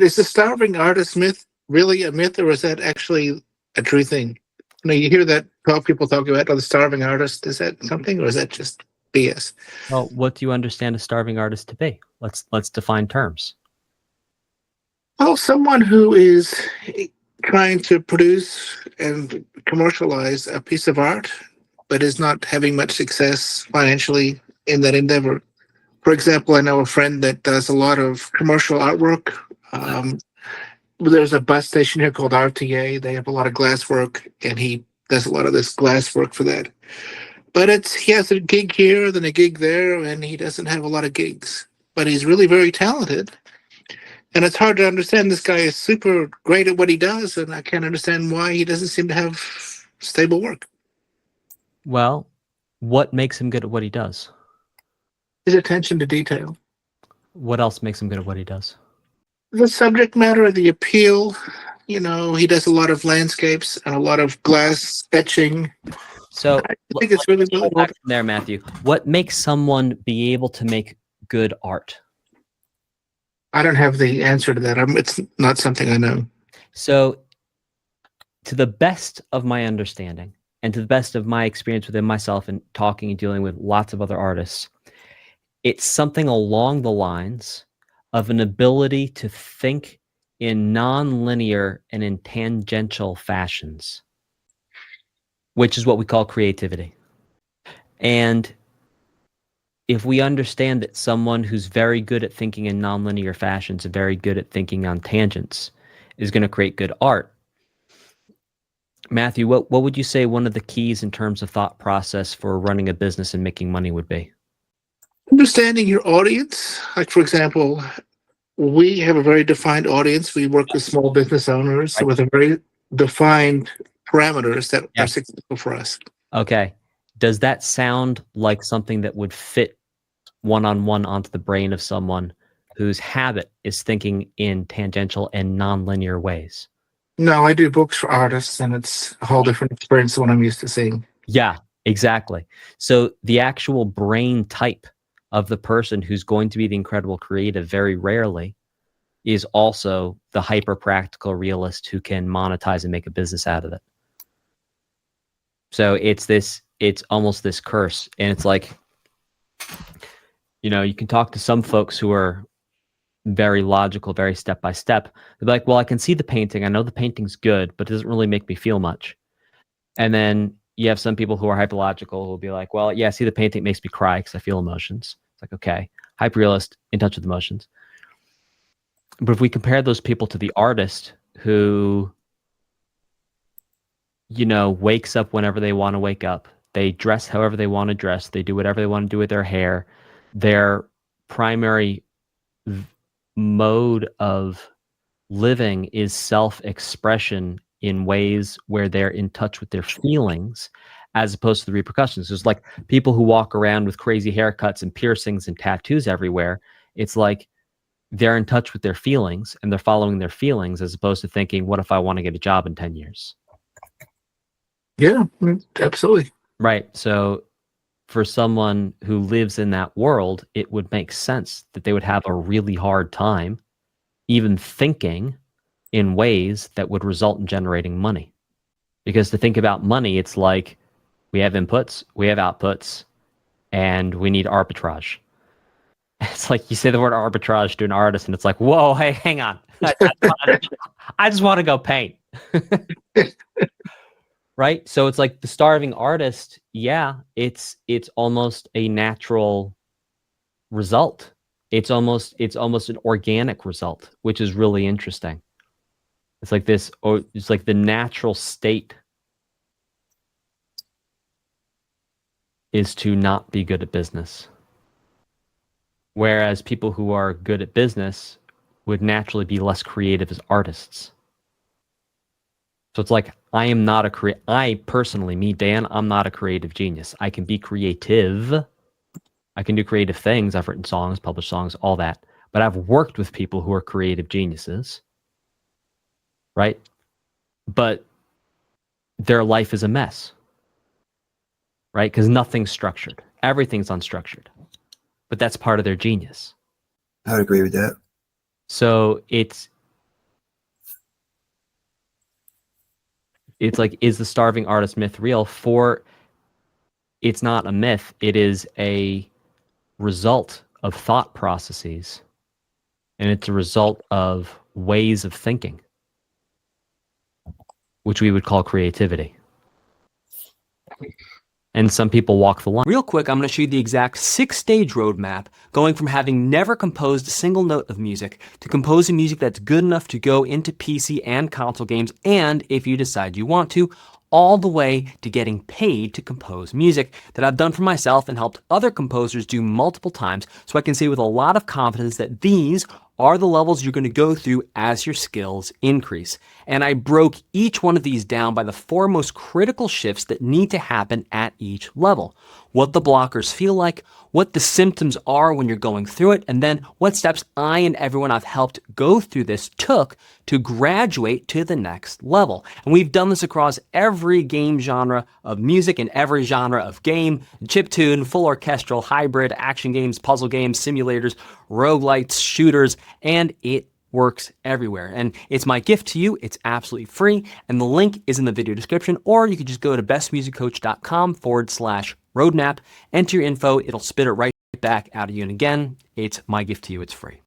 But is the starving artist myth really a myth, or is that actually a true thing? You hear that people talk about, the starving artist. Is that something, or is that just BS? Well, what do you understand a starving artist to be? Let's define terms. Well, someone who is trying to produce and commercialize a piece of art, but is not having much success financially in that endeavor. For example, I know a friend that does a lot of commercial artwork. There's a bus station here called RTA. They have a lot of glass work, and he does a lot of this glass work for that. But he has a gig here, then a gig there, and he doesn't have a lot of gigs. But he's really very talented. And it's hard to understand. This guy is super great at what he does, and I can't understand why he doesn't seem to have stable work. Well, what makes him good at what he does? His attention to detail. What else makes him good at what he does? The subject matter, the appeal. He does a lot of landscapes and a lot of glass etching. So I think it's really well there, Matthew. What makes someone be able to make good art? I don't have the answer to that. It's not something I know. So, to the best of my understanding and to the best of my experience within myself and talking and dealing with lots of other artists, it's something along the lines of an ability to think in nonlinear and in tangential fashions, which is what we call creativity. And if we understand that someone who's very good at thinking in nonlinear fashions and very good at thinking on tangents is going to create good art, Matthew, what would you say one of the keys in terms of thought process for running a business and making money would be? Understanding your audience. Like, for example, we have a very defined audience. We work with small business owners with a very defined parameters that are successful for us. Okay. Does that sound like something that would fit one-on-one onto the brain of someone whose habit is thinking in tangential and nonlinear ways? No, I do books for artists, and it's a whole different experience than what I'm used to seeing. Yeah, exactly. So the actual brain type of the person who's going to be the incredible creative very rarely is also the hyper-practical realist who can monetize and make a business out of it. So it's almost this curse. And it's like, you can talk to some folks who are very logical, very step-by-step. They're like, well, I can see the painting. I know the painting's good, but it doesn't really make me feel much. And then you have some people who are hyperlogical who will be like, well, yeah, I see the painting, it makes me cry because I feel emotions. It's like, okay, hyper-realist, in touch with emotions. But if we compare those people to the artist who, wakes up whenever they want to wake up, they dress however they want to dress, they do whatever they want to do with their hair, their primary mode of living is self-expression in ways where they're in touch with their feelings as opposed to the repercussions. There's like people who walk around with crazy haircuts and piercings and tattoos everywhere. It's like they're in touch with their feelings and they're following their feelings as opposed to thinking, what if I want to get a job in 10 years? Yeah, absolutely. Right. So for someone who lives in that world, it would make sense that they would have a really hard time even thinking in ways that would result in generating money. Because to think about money, it's like we have inputs, we have outputs, and we need arbitrage. It's like you say the word arbitrage to an artist, and it's like, whoa, hey, hang on. I just want to go paint. Right? So it's like the starving artist, yeah, it's almost a natural result. It's almost an organic result, which is really interesting. It's like this, or it's like the natural state is to not be good at business. Whereas people who are good at business would naturally be less creative as artists. So it's like, I personally, me, Dan, I'm not a creative genius. I can be creative. I can do creative things. I've written songs, published songs, all that. But I've worked with people who are creative geniuses, right? But their life is a mess, right? Because nothing's structured. Everything's unstructured. But that's part of their genius. I would agree with that. So it's It's like, is the starving artist myth real? It's not a myth. It is a result of thought processes, and it's a result of ways of thinking, which we would call creativity. And some people walk the line. Real quick, I'm going to show you the exact 6-stage roadmap, going from having never composed a single note of music to composing music that's good enough to go into PC and console games, and if you decide you want to, all the way to getting paid to compose music that I've done for myself and helped other composers do multiple times, so I can say with a lot of confidence that these are the levels you're going to go through as your skills increase. And I broke each one of these down by the 4 most critical shifts that need to happen at each level. What the blockers feel like, what the symptoms are when you're going through it, and then what steps I and everyone I've helped go through this took to graduate to the next level. And we've done this across every game genre of music and every genre of game: chiptune, full orchestral, hybrid, action games, puzzle games, simulators, roguelites, shooters, and it works everywhere. And it's my gift to you. It's absolutely free. And the link is in the video description, or you could just go to bestmusiccoach.com/roadmap, enter your info. It'll spit it right back out of you. And again, it's my gift to you. It's free.